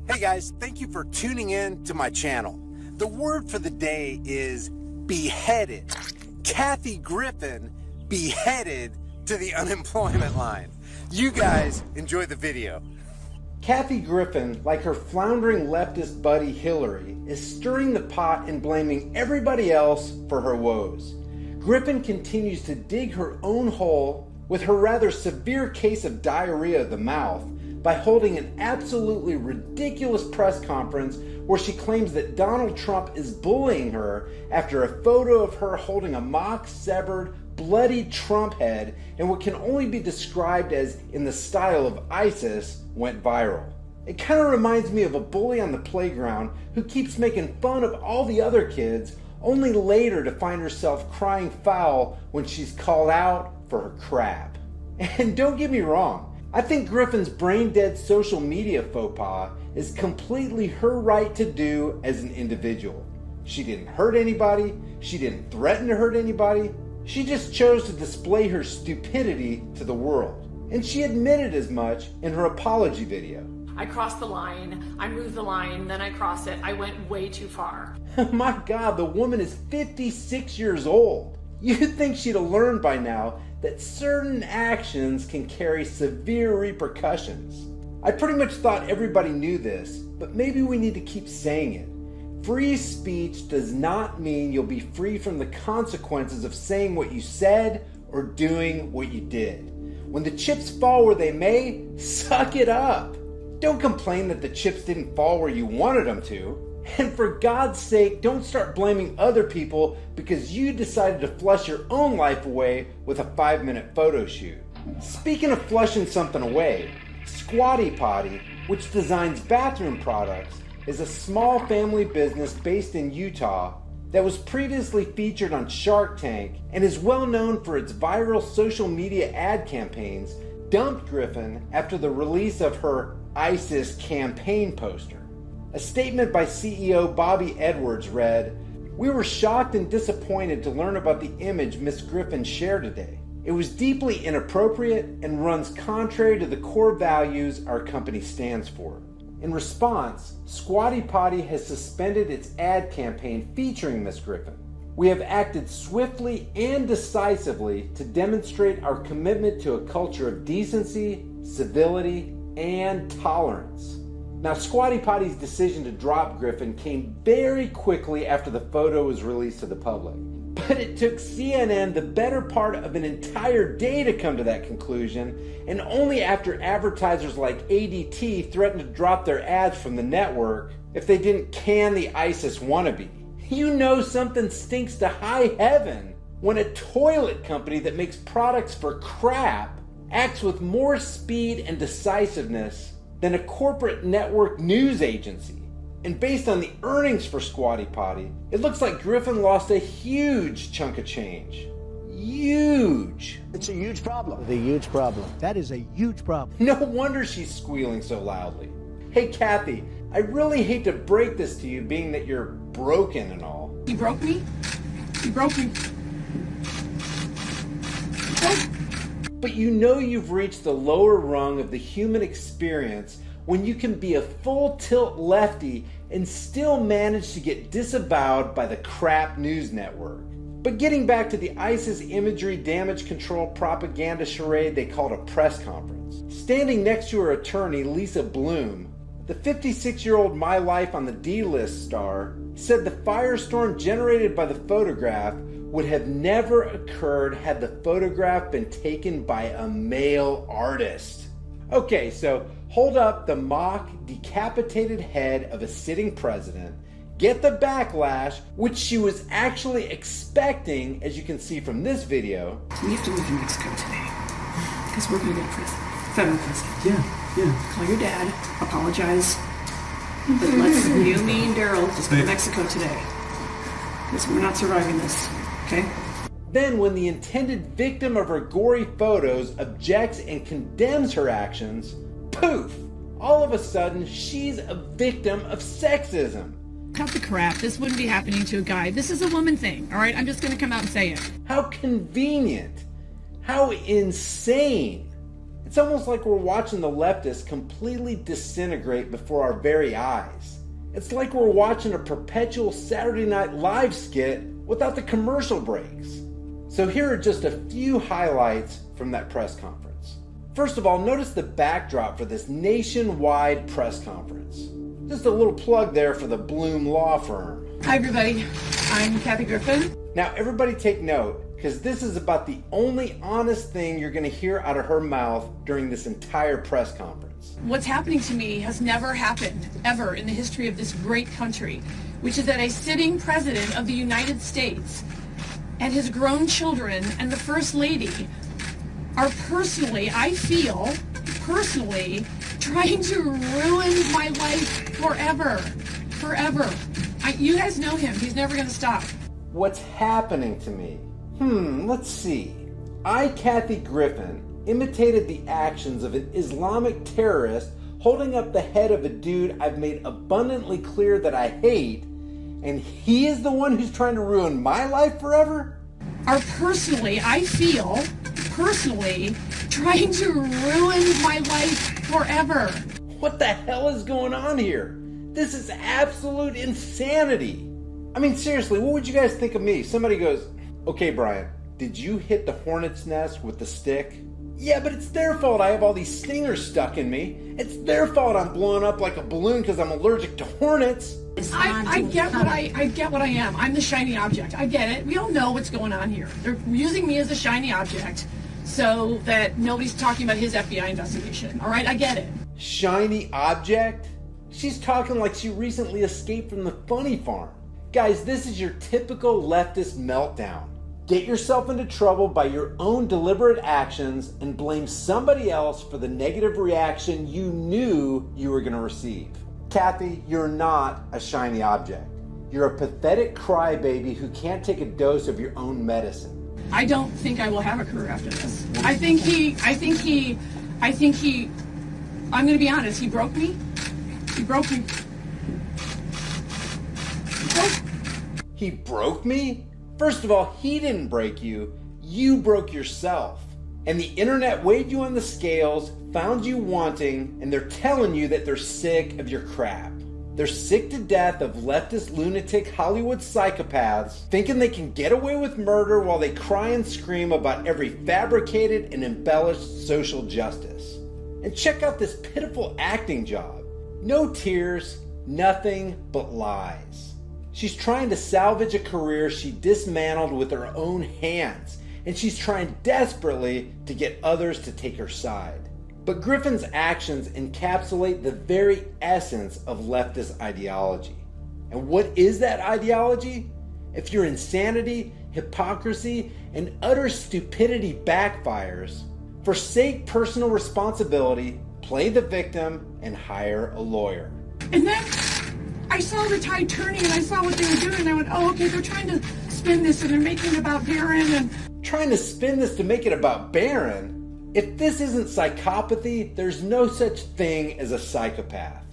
Hey guys, thank you for tuning in to my channel. The word for the day is beheaded. Kathy Griffin beheaded to the unemployment line. You guys enjoy the video. Kathy Griffin, like her floundering leftist buddy Hillary, is stirring the pot and blaming everybody else for her woes. Griffin continues to dig her own hole with her rather severe case of diarrhea of the mouth by holding an absolutely ridiculous press conference where she claims that Donald Trump is bullying her after a photo of her holding a mock severed, bloody Trump head in what can only be described as in the style of ISIS went viral. It kind of reminds me of a bully on the playground who keeps making fun of all the other kids, only later to find herself crying foul when she's called out for her crap. And don't get me wrong, I think Griffin's brain-dead social media faux pas is completely her right to do as an individual. She didn't hurt anybody, she didn't threaten to hurt anybody, she just chose to display her stupidity to the world. And she admitted as much in her apology video. I crossed the line, I moved the line, then I crossed it. I went way too far. My God, the woman is 56 years old. You'd think she'd have learned by now that certain actions can carry severe repercussions. I pretty much thought everybody knew this, but maybe we need to keep saying it. Free speech does not mean you'll be free from the consequences of saying what you said or doing what you did. When the chips fall where they may, suck it up. Don't complain that the chips didn't fall where you wanted them to. And for God's sake, don't start blaming other people because you decided to flush your own life away with a 5-minute photo shoot. Speaking of flushing something away, Squatty Potty, which designs bathroom products, is a small family business based in Utah that was previously featured on Shark Tank and is well known for its viral social media ad campaigns, dumped Griffin after the release of her ISIS campaign poster. A statement by CEO Bobby Edwards read, "We were shocked and disappointed to learn about the image Ms. Griffin shared today. It was deeply inappropriate and runs contrary to the core values our company stands for." In response, Squatty Potty has suspended its ad campaign featuring Ms. Griffin. "We have acted swiftly and decisively to demonstrate our commitment to a culture of decency, civility, and tolerance." Now, Squatty Potty's decision to drop Griffin came very quickly after the photo was released to the public. But it took CNN the better part of an entire day to come to that conclusion, and only after advertisers like ADT threatened to drop their ads from the network if they didn't can the ISIS wannabe. You know something stinks to high heaven when a toilet company that makes products for crap acts with more speed and decisiveness than a corporate network news agency. And based on the earnings for Squatty Potty, it looks like Griffin lost a huge chunk of change. Huge. It's a huge problem. It's a huge problem. That is a huge problem. No wonder she's squealing so loudly. Hey Kathy, I really hate to break this to you, being that you're broken and all. You broke me? You broke me. But you know you've reached the lower rung of the human experience when you can be a full tilt lefty and still manage to get disavowed by the crap news network. But getting back to the ISIS imagery damage control propaganda charade they called a press conference. Standing next to her attorney, Lisa Bloom, the 56-year-old My Life on the D-List star said the firestorm generated by the photograph would have never occurred had the photograph been taken by a male artist. Okay, so hold up the mock decapitated head of a sitting president, get the backlash, which she was actually expecting, as you can see from this video. We have to move to Mexico today because we're going to get federal prison. Yeah. Call your dad, apologize, but let's you, me, and Daryl just go to Mexico today because we're not surviving this. Okay? Then when the intended victim of her gory photos objects and condemns her actions, poof! All of a sudden, she's a victim of sexism. Cut the crap. This wouldn't be happening to a guy. This is a woman thing, all right? I'm just going to come out and say it. How convenient. How insane. It's almost like we're watching the leftists completely disintegrate before our very eyes. It's like we're watching a perpetual Saturday Night Live skit without the commercial breaks. So here are just a few highlights from that press conference. First of all, notice the backdrop for this nationwide press conference. Just a little plug there for the Bloom Law Firm. Hi everybody, I'm Kathy Griffin. Now everybody take note, because this is about the only honest thing you're going to hear out of her mouth during this entire press conference. What's happening to me has never happened ever in the history of this great country, which is that a sitting president of the United States and his grown children and the First Lady are personally, I feel, trying to ruin my life forever. You guys know him. He's never going to stop. What's happening to me? Let's see. I, Kathy Griffin, imitated the actions of an Islamic terrorist holding up the head of a dude I've made abundantly clear that I hate, and he is the one who's trying to ruin my life forever? Are personally trying to ruin my life forever. What the hell is going on here? This is absolute insanity. I mean, seriously, what would you guys think of me? Somebody goes, okay, Brian, did you hit the hornet's nest with the stick? Yeah, but it's their fault I have all these stingers stuck in me. It's their fault I'm blowing up like a balloon because I'm allergic to hornets. I get what I am. I'm the shiny object. I get it. We all know what's going on here. They're using me as a shiny object so that nobody's talking about his FBI investigation. All right, I get it. Shiny object? She's talking like she recently escaped from the funny farm. Guys, this is your typical leftist meltdown. Get yourself into trouble by your own deliberate actions and blame somebody else for the negative reaction you knew you were going to receive. Kathy, you're not a shiny object. You're a pathetic crybaby who can't take a dose of your own medicine. I don't think I will have a career after this. I'm going to be honest, he broke me. He broke me? First of all, he didn't break you. You broke yourself. And the internet weighed you on the scales, found you wanting, and they're telling you that they're sick of your crap. They're sick to death of leftist lunatic Hollywood psychopaths thinking they can get away with murder while they cry and scream about every fabricated and embellished social justice. And check out this pitiful acting job. No tears, nothing but lies. She's trying to salvage a career she dismantled with her own hands, and she's trying desperately to get others to take her side. But Griffin's actions encapsulate the very essence of leftist ideology. And what is that ideology? If your insanity, hypocrisy, and utter stupidity backfires, forsake personal responsibility, play the victim, and hire a lawyer. And then I saw the tide turning and I saw what they were doing and I went, oh, okay, they're trying to spin this and they're making it about Barron and... Trying to spin this to make it about Barron? If this isn't psychopathy, there's no such thing as a psychopath.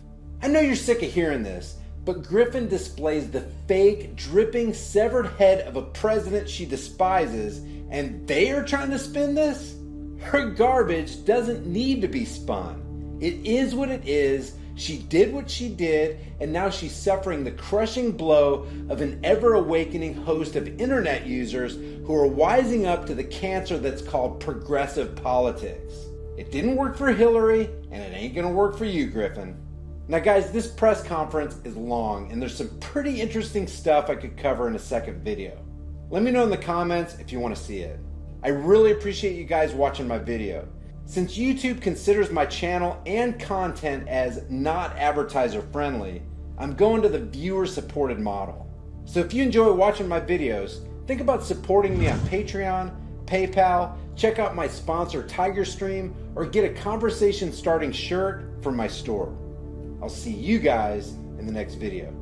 I know you're sick of hearing this, but Griffin displays the fake, dripping, severed head of a president she despises, and they are trying to spin this? Her garbage doesn't need to be spun. It is what it is. She did what she did, and now she's suffering the crushing blow of an ever-awakening host of internet users who are wising up to the cancer that's called progressive politics. It didn't work for Hillary, and it ain't gonna work for you, Griffin. Now guys, this press conference is long, and there's some pretty interesting stuff I could cover in a second video. Let me know in the comments if you want to see it. I really appreciate you guys watching my video. Since YouTube considers my channel and content as not advertiser friendly, I'm going to the viewer supported model. So if you enjoy watching my videos, think about supporting me on Patreon, PayPal, check out my sponsor TigerStream, or get a conversation starting shirt from my store. I'll see you guys in the next video.